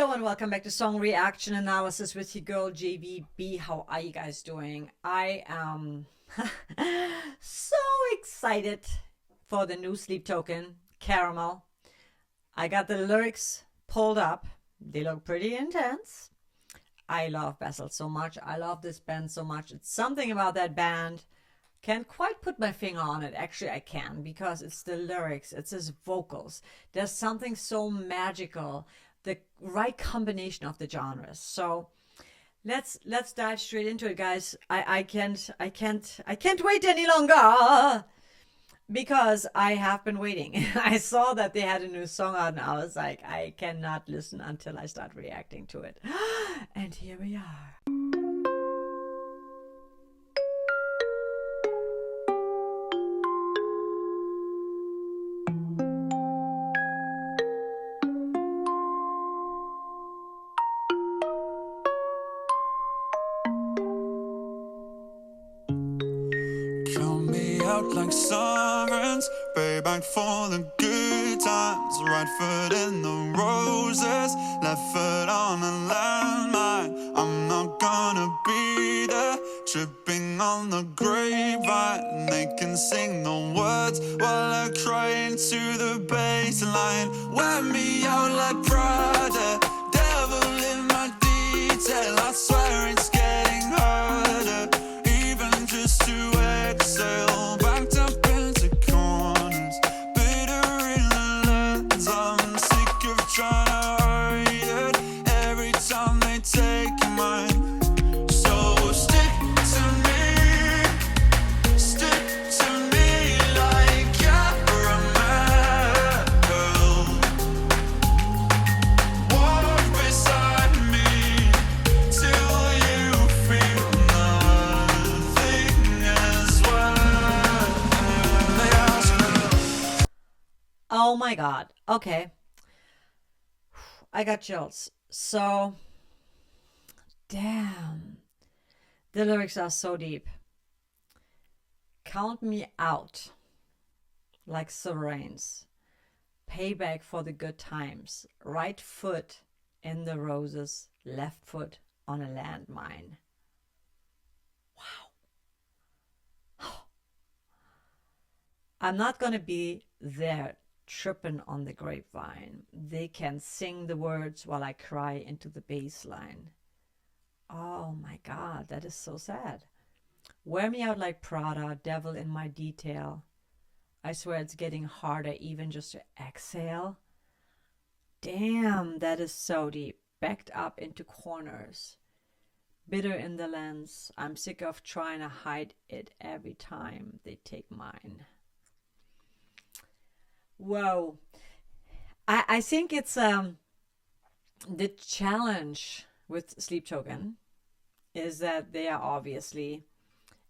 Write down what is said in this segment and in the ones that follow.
Hello and welcome back to Song Reaction Analysis with your girl JVB. How are you guys doing? I am so excited for the new Sleep Token, Caramel. I got the lyrics pulled up. They look pretty intense. I love Bessel so much. I love this band so much. It's something about that band. Can't quite put my finger on it. Actually, I can, because it's the lyrics. It's his vocals. There's something so magical. The right combination of the genres. So let's dive straight into it, guys. I can't wait any longer because I have been waiting. I saw that they had a new song out and I was like, I cannot listen until I start reacting to it. And here we are. Like sirens, pay back for the good times. Right foot in the roses, left foot on a landmine. I'm not gonna be there, tripping on the grapevine. They can sing the words while I cry into the baseline. Wear me out like Prada, devil in my detail. I swear it's getting harder, even just to exhale. Oh my God. Okay. I got chills. So, damn. The lyrics are so deep. Count me out like sirens. Payback for the good times. Right foot in the roses. Left foot on a landmine. Wow. I'm not going to be there tripping on the grapevine. They can sing the words while I cry into the bass line. Oh my God, that is so sad. Wear me out like Prada, devil in my detail. I swear it's getting harder even just to exhale. Damn, that is so deep. Backed up into corners. Bitter in the lens. I'm sick of trying to hide it every time they take mine. Whoa. I think it's the challenge with Sleep Token is that they are obviously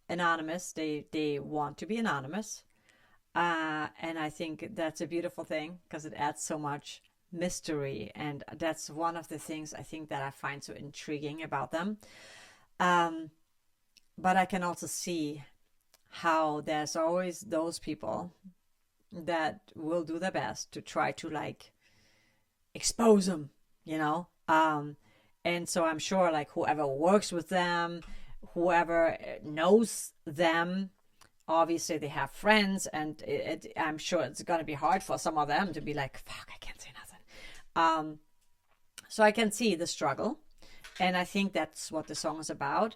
anonymous. They want to be anonymous. And I think that's a beautiful thing because it adds so much mystery. And that's one of the things I think that I find so intriguing about them. But I can also see how there's always those people that will do their best to try to like expose them, you know. And so I'm sure like whoever works with them, whoever knows them, obviously they have friends, and I'm sure it's gonna be hard for some of them to be like, fuck, I can't say nothing. So I can see the struggle, and I think that's what the song is about.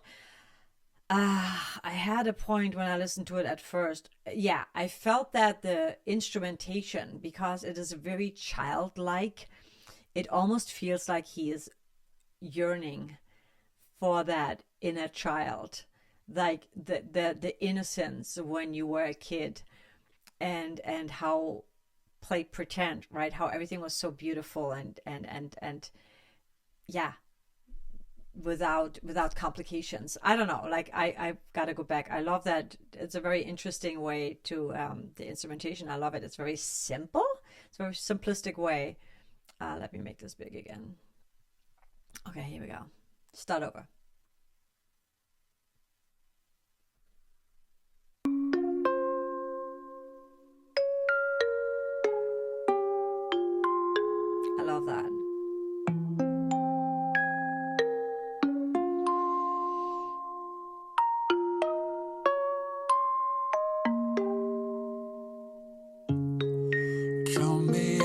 I had a point when I listened to it at first. Yeah, I felt that the instrumentation, because it is very childlike, it almost feels like he is yearning for that inner child, like the innocence when you were a kid, and how play pretend, right? How everything was so beautiful and yeah, without complications. I don't know, like I've got to go back. I love that. It's a very interesting way to the instrumentation. I love it. It's very simple. It's a very simplistic way. Let me make this big again. Okay, here we go. Start over. I love that.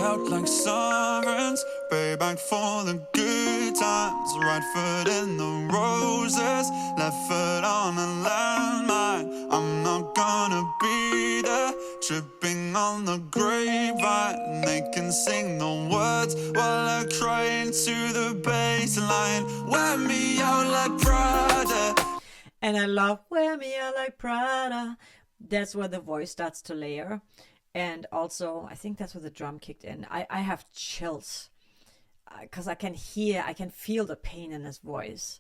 out like sirens. Way back for the good times. Right foot in the roses, left foot on a landmine. I'm not gonna be there, tripping on the grapevine. They can sing the words while I cry into the baseline. Wear me out like Prada. And I love Wear Me Out Like Prada. That's where the voice starts to layer. And also, I think that's where the drum kicked in. I have chills because I can feel the pain in his voice.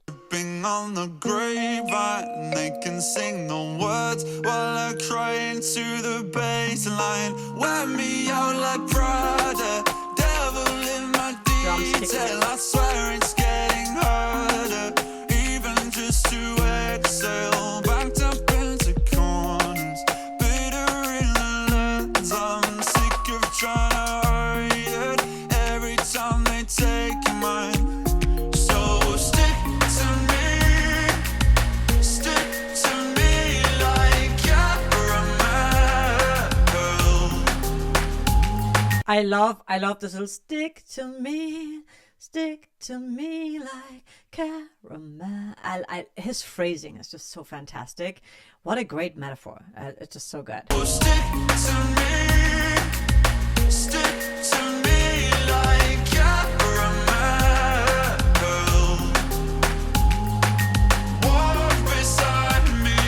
Tripping on the grapevine, they can sing the words while I cry into the baseline. Wear me out like Prada, devil in my detail. I swear it's getting harder, even just to exhale. Backed up into corners, bitter in the lens. I'm sick of trying to hide it every time they take mine. I love this little stick to me like caramel. His phrasing is just so fantastic. What a great metaphor. It's just so good. Oh, stick to me like caramel. Walk beside me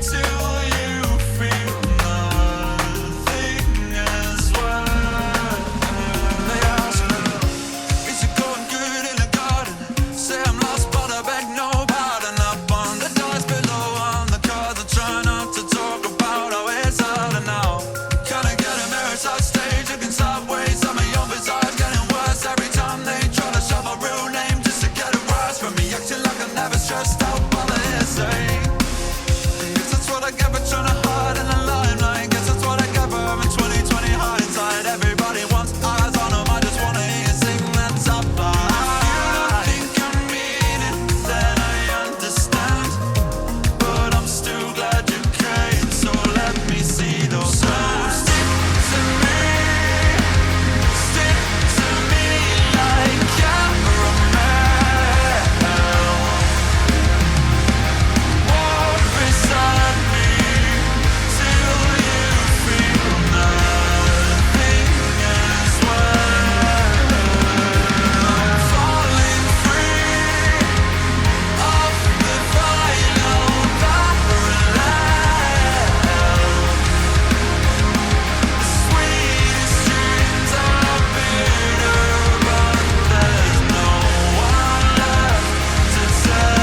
till you feel nothing as well. They ask me, is it going good in the garden? Say I'm lost, but I beg no pardon. Up on the dice below on the cards, I try not to talk about how it's harder now. Can I get a mirror side stage? You can stop ways. Some of your bizarre getting worse every time they try to shove a real name just to get it worse from me. Acting like I'm never stressed out by the hearsay. Guess that's what I get for trying to hide in the limelight. Guess that's what I get for having 20/20 hindsight. Everybody wants eyes on them. I just wanna hear you sing that top line. If you don't think I mean it, then I understand. But I'm still glad you came, so let me see those signs. Stick to me like caramel. Walk beside me till you feel nothing as well. I'm falling free of the final parallel. The sweetest dreams are bitter, but there's no one left to tell.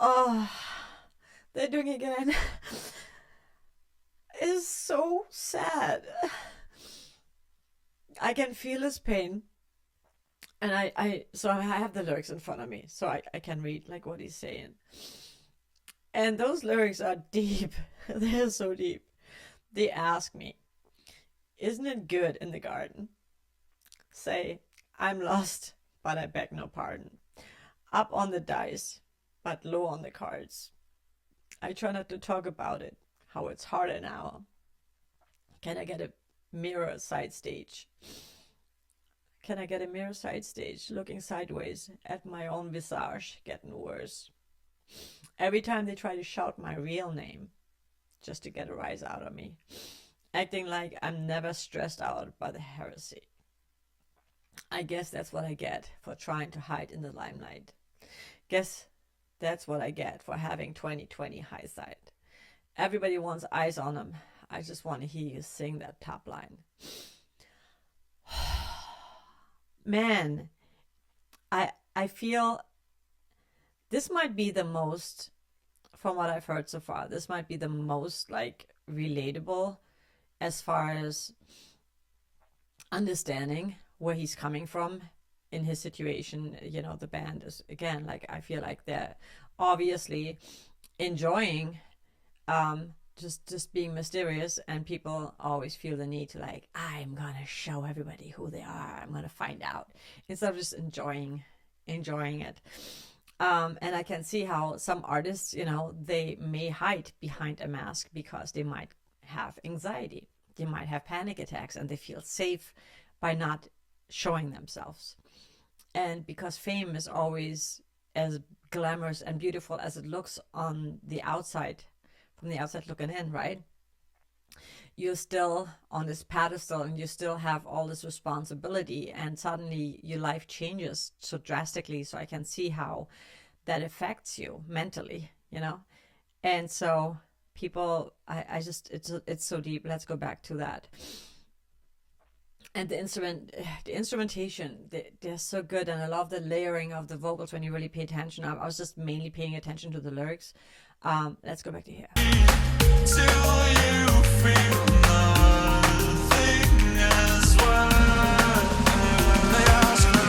Oh, they're doing it again. It's so sad. I can feel his pain. And so I have the lyrics in front of me, so I can read like what he's saying. And those lyrics are deep. They're so deep. They ask me, isn't it good in the garden? Say, I'm lost, but I beg no pardon. Up on the dice, but low on the cards. I try not to talk about it, how it's harder now. Can I get a mirror side stage? Can I get a mirror side stage looking sideways at my own visage getting worse? Every time they try to shout my real name just to get a rise out of me, acting like I'm never stressed out by the heresy. I guess that's what I get for trying to hide in the limelight. Guess that's what I get for having 20/20 hindsight. Everybody wants eyes on them. I just want to hear you sing that top line. Man, I feel this might be the most, from what I've heard so far, this might be the most like relatable as far as understanding where he's coming from in his situation. You know, the band is, again, like, I feel like they're obviously enjoying just being mysterious, and people always feel the need to like, I'm gonna show everybody who they are, I'm gonna find out, instead of just enjoying it. And I can see how some artists, you know, they may hide behind a mask because they might have anxiety. They might have panic attacks, and they feel safe by not showing themselves. And because fame is always as glamorous and beautiful as it looks on the outside, from the outside looking in, right? You're still on this pedestal and you still have all this responsibility, and suddenly your life changes so drastically. So I can see how that affects you mentally, you know? And so people, I just, it's so deep. Let's go back to that. And the instrumentation, they're so good. And I love the layering of the vocals when you really pay attention. I was just mainly paying attention to the lyrics. Let's go back to here. Till you feel nothing as well. They ask me,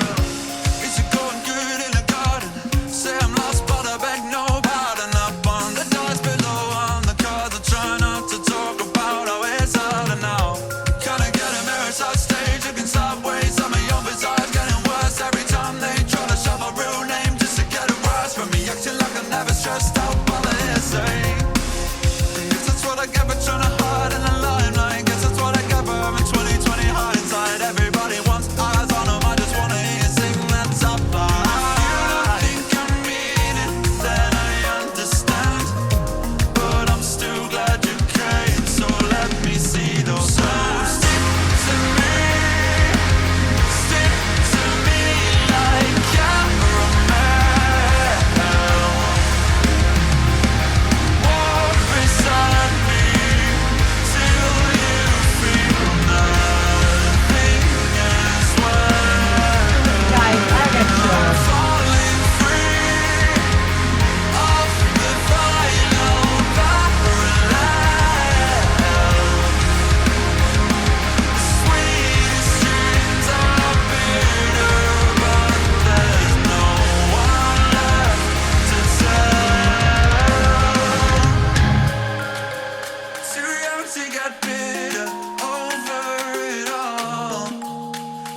is it going good in the garden? Say I'm lost, but I beg no pardon. Up on the doors below on the cards, I try not to talk about how it's harder now. Kinda get embarrassed on stage, looking sideways. Some of your bizarres getting worse every time they try to shove a real name just to get a rise from me. Acting like I'm never stressed out by the hearsay. I get for trying to hide in the limelight. Guess that's what I get for having 2020 hindsight. Everybody wants eyes on them, I just wanna hear you sing that top line. If you think I mean it, then I understand. But I'm still glad you came, so let me see those. So stick to me like caramel. Walk beside me till you feel nothing as well. Guys, I get chills. Falling free off the final parallel. Sweetest dreams are bitter, but there's no one left to tell. Too young to get bitter over it all.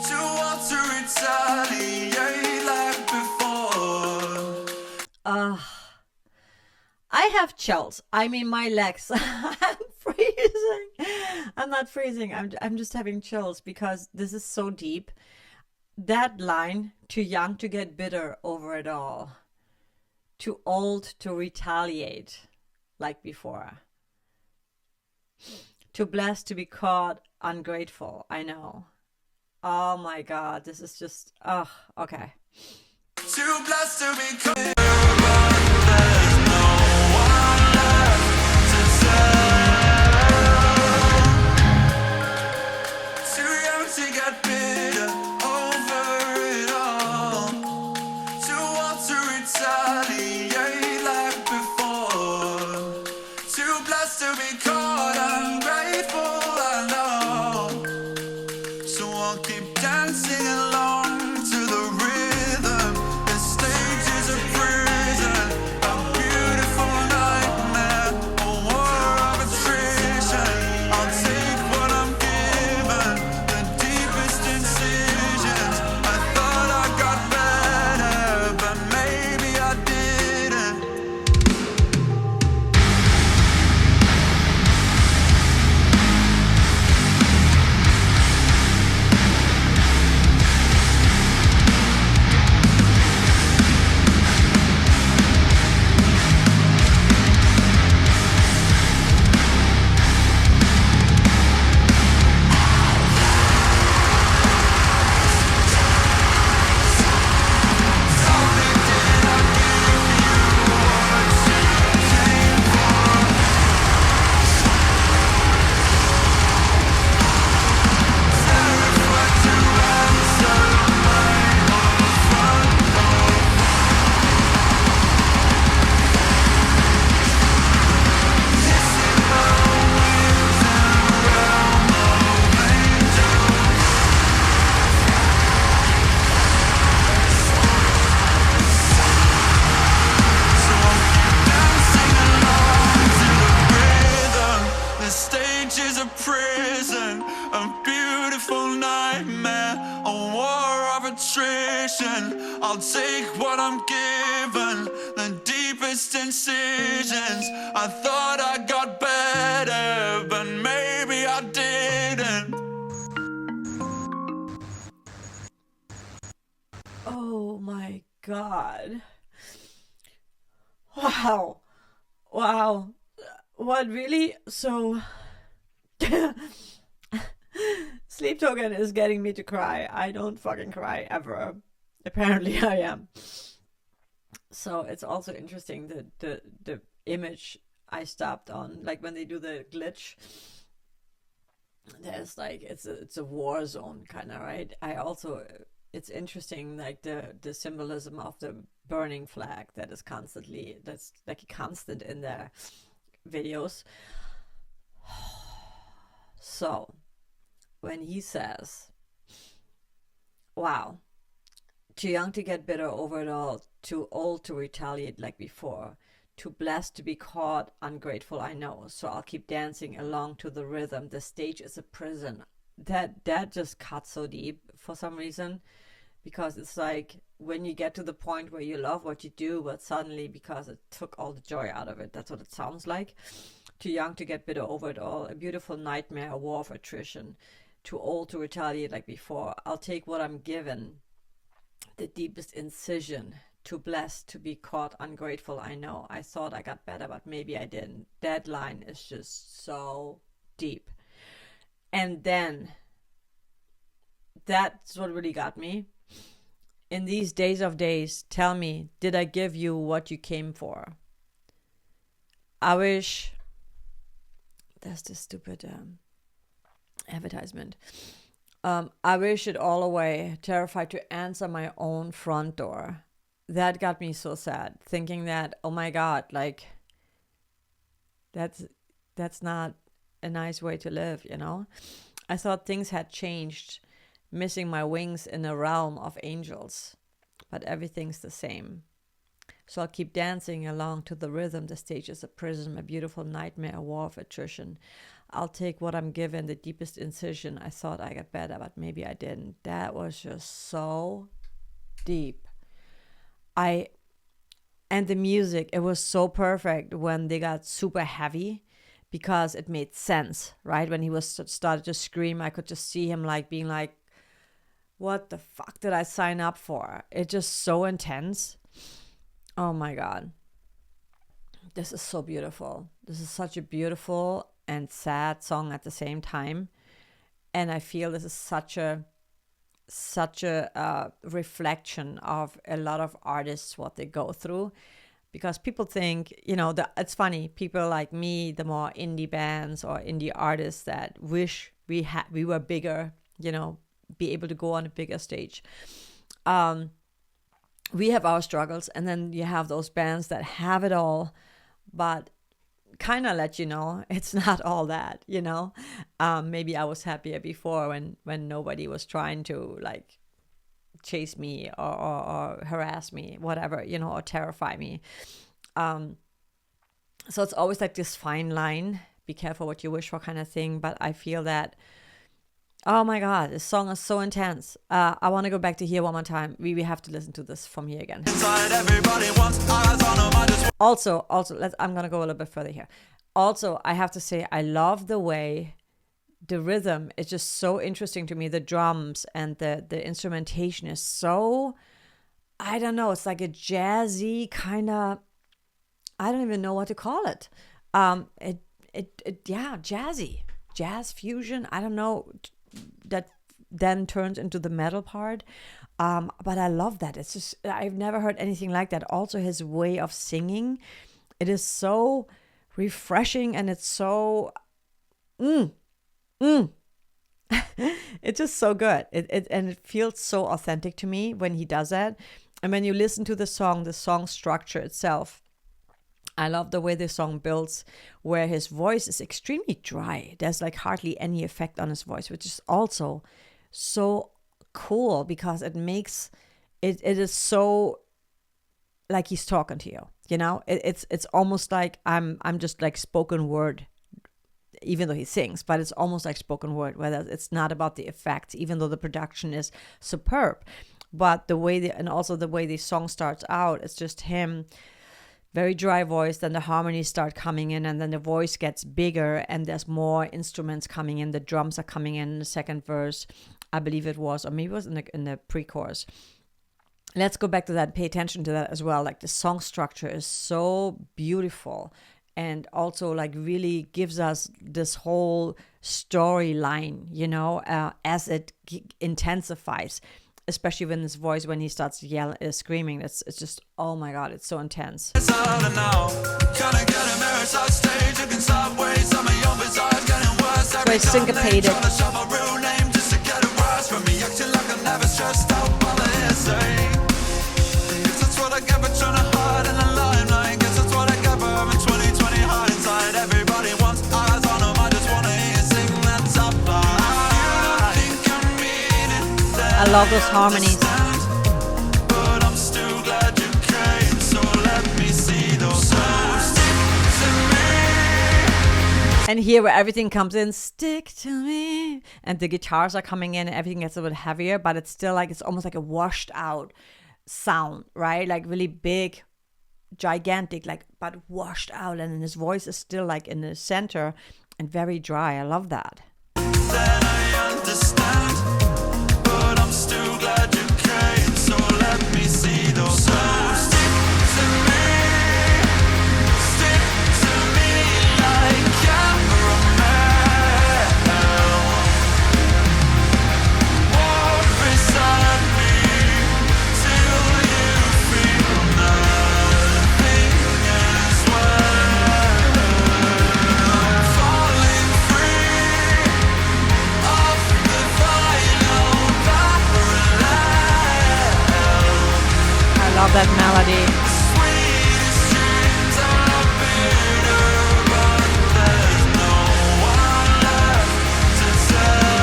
Too old to retaliate like before. I have chills. I mean, my legs. I'm freezing. I'm not freezing. I'm just having chills because this is so deep. That line, too young to get bitter over it all. Too old to retaliate like before. Too blessed to be caught ungrateful. I know. Oh my God. This is just, okay. Too blessed to be clear, but there's no one left to tell. Too young to get bitter over it all. Too old to retaliate like before. Too blessed to be caught ungrateful, I know. So I'll keep dancing along to the rhythm. The stage is a prison, a beautiful nightmare, a war of attrition. I'll take what I'm given, the deepest incisions. I thought I got better, but maybe I didn't. I'll take what I'm given, the deepest incisions. I thought I got better, but Oh my God. Wow. Wow. What really? So, Sleep Token is getting me to cry. I don't fucking cry ever. Apparently, I am. So it's also interesting that the image I stopped on, like when they do the glitch, there's like it's a war zone kind of, right? I also, it's interesting, like the symbolism of the burning flag that is constantly, that's like a constant in their videos. So when he says, wow, too young to get bitter over it all, too old to retaliate like before, too blessed to be caught, ungrateful I know, so I'll keep dancing along to the rhythm. The stage is a prison. That just cuts so deep for some reason, because it's like when you get to the point where you love what you do, but suddenly because it took all the joy out of it, that's what it sounds like. Too young to get bitter over it all, a beautiful nightmare, a war of attrition. Too old to retaliate like before, I'll take what I'm given, the deepest incision. Too blessed to be caught, ungrateful I know, I thought I got better but maybe I didn't. That line is just so deep. And then that's what really got me. In these days of days, tell me, did I give you what you came for? I wish, that's the stupid advertisement. I wish it all away, terrified to answer my own front door. That got me so sad, thinking that, oh my God, like that's not a nice way to live, you know? I thought things had changed, missing my wings in a realm of angels, but everything's the same. So I'll keep dancing along to the rhythm. The stage is a prison, a beautiful nightmare, a war of attrition. I'll take what I'm given, the deepest incision. I thought I got better, but maybe I didn't. That was just so deep. And the music, it was so perfect when they got super heavy, because it made sense, right? When he was started to scream, I could just see him like being like, what the fuck did I sign up for? It's just so intense. Oh my God. This is so beautiful. This is such a beautiful and sad song at the same time. And I feel this is such a reflection of a lot of artists, what they go through. Because people think, it's funny, people like me, the more indie bands or indie artists that wish we were bigger, be able to go on a bigger stage. We have our struggles, and then you have those bands that have it all, but kind of let you know it's not all that, maybe I was happier before when nobody was trying to like chase me or harass me, whatever, or terrify me. So it's always like this fine line, be careful what you wish for kind of thing. But I feel that, oh my God, this song is so intense. I want to go back to here one more time. We have to listen to this from here again. Also, I'm going to go a little bit further here. Also, I have to say, I love the way the rhythm is just so interesting to me. The drums and the instrumentation is so, I don't know, it's like a jazzy kind of, I don't even know what to call it. Jazzy, jazz fusion. I don't know, that then turns into the metal part. But I love that. It's just, I've never heard anything like that. Also, his way of singing, it is so refreshing, and it's so, it's just so good. It feels so authentic to me when he does that. And when you listen to the song structure itself, I love the way the song builds, where his voice is extremely dry. There's like hardly any effect on his voice, which is also so cool, because it makes it is so like he's talking to you. It's almost like I'm just like spoken word, even though he sings, but it's almost like spoken word, where it's not about the effects, even though the production is superb. But the way and also the way the song starts out, it's just him, very dry voice, then the harmonies start coming in, and then the voice gets bigger, and there's more instruments coming in. The drums are coming in the second verse, I believe it was, or maybe it was in the pre-chorus. let's go back to that, pay attention to that as well. Like the song structure is so beautiful, and also like really gives us this whole storyline, as it intensifies, especially when his voice, when he starts yelling, screaming. It's just, oh my God, it's so intense. It's very syncopated. I love those harmonies. And here where everything comes in, stick to me, and the guitars are coming in and everything gets a bit heavier, but it's still like, it's almost like a washed out sound, right? Like really big, gigantic, like, but washed out, and then his voice is still like in the center and very dry. I love that. Then I understand, but I'm still glad you came, so let me see those signs. Stick to me like caramel. Walk beside me till you feel nothing as well. I'm falling free of the final parallel. I love that melody. Sweetest dreams are bitter, but there's no one left to tell.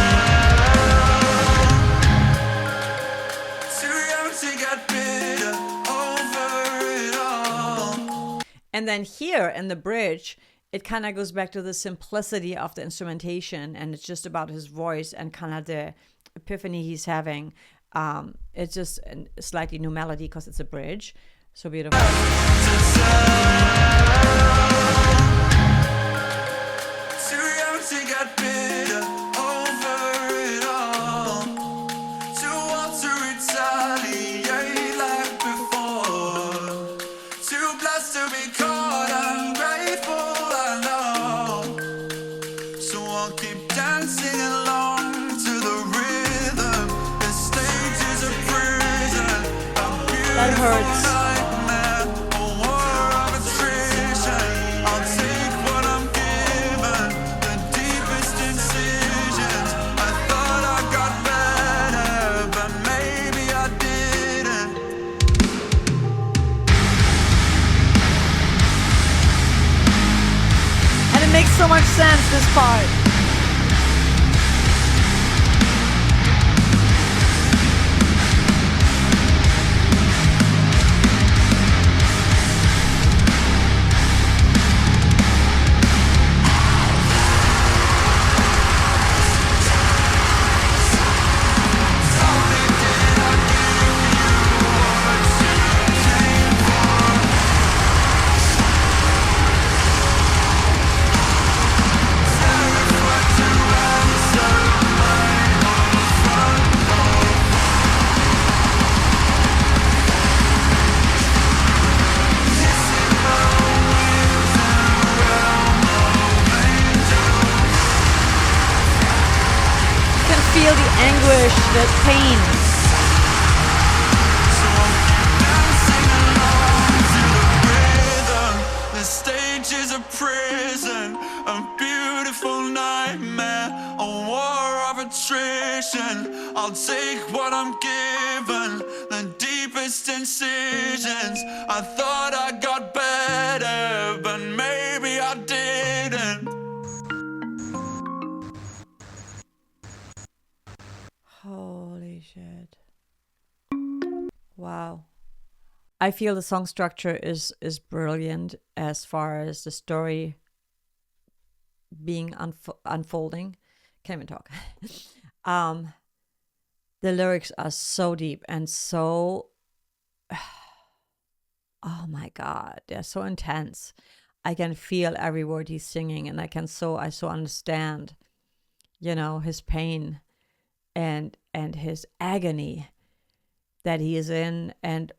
Too young to get bitter over it all. And then here in the bridge, it kind of goes back to the simplicity of the instrumentation, and it's just about his voice and kind of the epiphany he's having. It's just a slightly new melody because it's a bridge. So beautiful. Too young to get bitter over it all. Too old to retaliate like before. Too blessed to be caught, ungrateful, I know. So I'll keep dancing along to the rhythm. The stage is a prison, a That beautiful hurts. nightmare, a war of attrition. I'll take what I'm given, the deepest incisions. I thought I got better, but maybe I didn't. And it makes so much sense, this part. You can feel the anguish, the pain. The stage is a prison, a beautiful nightmare, a war of attrition. I'll take what I'm given, the deepest incisions. I thought I got better, but maybe I didn't. Holy shit. Wow. I feel the song structure is brilliant as far as the story being unfolding. Can't even talk. The lyrics are so deep and so, oh my God, they're so intense. I can feel every word he's singing, and I so understand, his pain and his agony. that he is in, and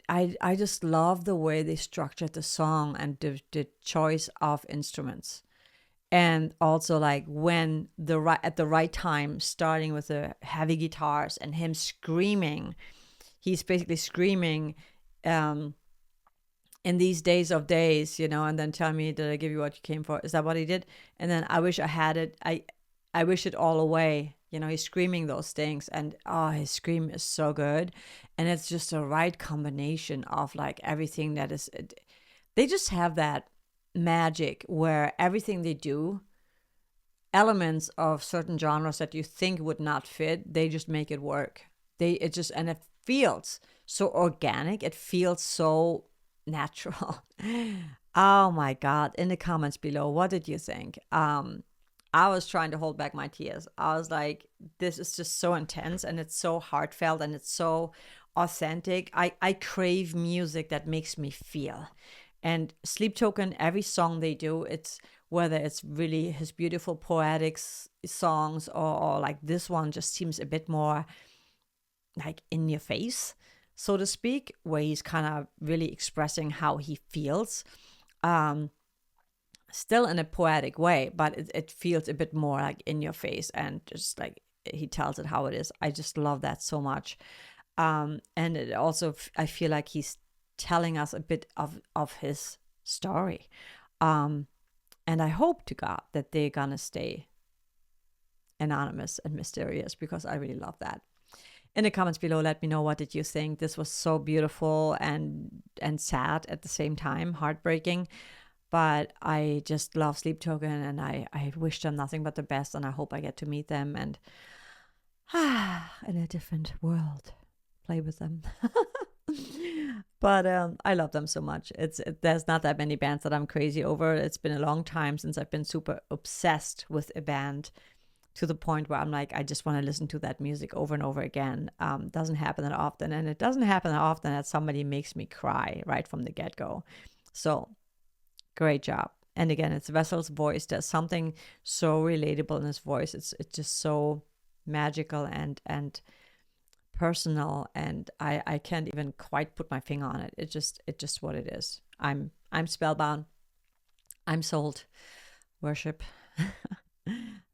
I just love the way they structured the song and the choice of instruments, and also like when at the right time, starting with the heavy guitars and him screaming. He's basically screaming, in these days of days, and then tell me, did I give you what you came for? Is that what he did? And then I wish I had it. I wish it all away. He's screaming those things, and his scream is so good. And it's just the right combination of like everything that is, they just have that magic where everything they do, elements of certain genres that you think would not fit, they just make it work. And it feels so organic. It feels so natural. Oh my God. In the comments below, what did you think? I was trying to hold back my tears. I was like, this is just so intense, and it's so heartfelt, and it's so authentic. I crave music that makes me feel. And Sleep Token, every song they do, it's whether it's really his beautiful poetic songs, or like this one just seems a bit more like in your face, so to speak, where he's kind of really expressing how he feels. Still in a poetic way, but it feels a bit more like in your face, and just like he tells it how it is. I just love that so much. And it also, I feel like he's telling us a bit of his story. And I hope to God that they're gonna stay anonymous and mysterious, because I really love that. In the comments below, let me know, what did you think? This was so beautiful and sad at the same time, heartbreaking. But I just love Sleep Token, and I wish them nothing but the best, and I hope I get to meet them and in a different world, play with them. But I love them so much. There's not that many bands that I'm crazy over. It's been a long time since I've been super obsessed with a band to the point where I'm like, I just want to listen to that music over and over again. Doesn't happen that often, and it doesn't happen that often that somebody makes me cry right from the get-go. So great job. And again, it's Vessel's voice. There's something so relatable in his voice. It's just so magical and personal, and I can't even quite put my finger on it. It's just what it is. I'm spellbound. I'm sold. Worship.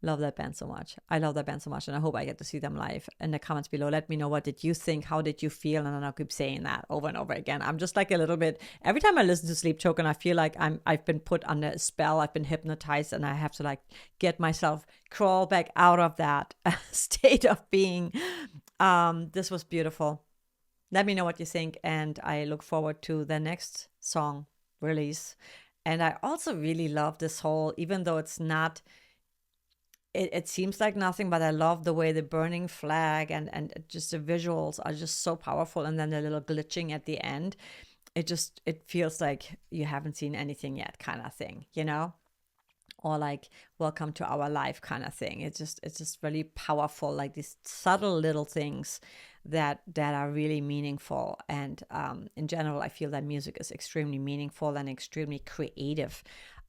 Love that band so much. I love that band so much, and I hope I get to see them live. In the comments below, let me know, what did you think? How did you feel? And then I'll keep saying that over and over again. I'm just like a little bit, every time I listen to Sleep Token, I feel like I've been put under a spell. I've been hypnotized, and I have to like get myself, crawl back out of that state of being. This was beautiful. Let me know what you think, and I look forward to the next song release. And I also really love this whole, even though it's not, it seems like nothing, but I love the way the burning flag and just the visuals are just so powerful. And then the little glitching at the end, it feels like you haven't seen anything yet kind of thing, or like welcome to our life kind of thing. It's just really powerful, like these subtle little things that are really meaningful. And in general, I feel that music is extremely meaningful and extremely creative.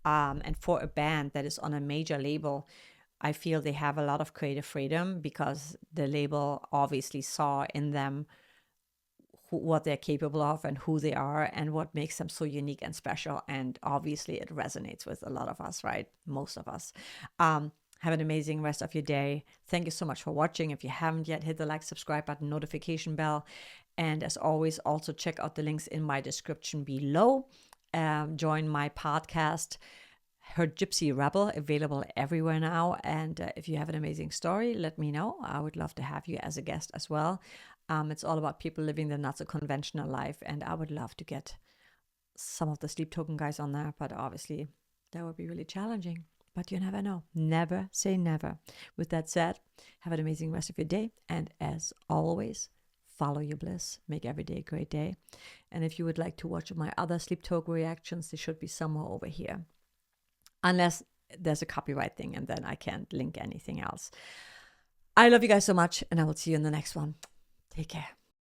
And for a band that is on a major label, I feel they have a lot of creative freedom, because the label obviously saw in them what they're capable of and who they are and what makes them so unique and special. And obviously it resonates with a lot of us, right? Most of us. Have an amazing rest of your day. Thank you so much for watching. If you haven't yet, hit the like, subscribe button, notification bell. And as always, also check out the links in my description below. Join my podcast, Her Gypsy Rebel, available everywhere now. And if you have an amazing story, let me know. I would love to have you as a guest as well. It's all about people living the not so conventional life, and I would love to get some of the Sleep Token guys on there, but obviously that would be really challenging. But you never know. Never say never. With that said, have an amazing rest of your day, and as always, follow your bliss. Make every day a great day. And if you would like to watch my other Sleep Token reactions, they should be somewhere over here. Unless there's a copyright thing, and then I can't link anything else. I love you guys so much, and I will see you in the next one. Take care.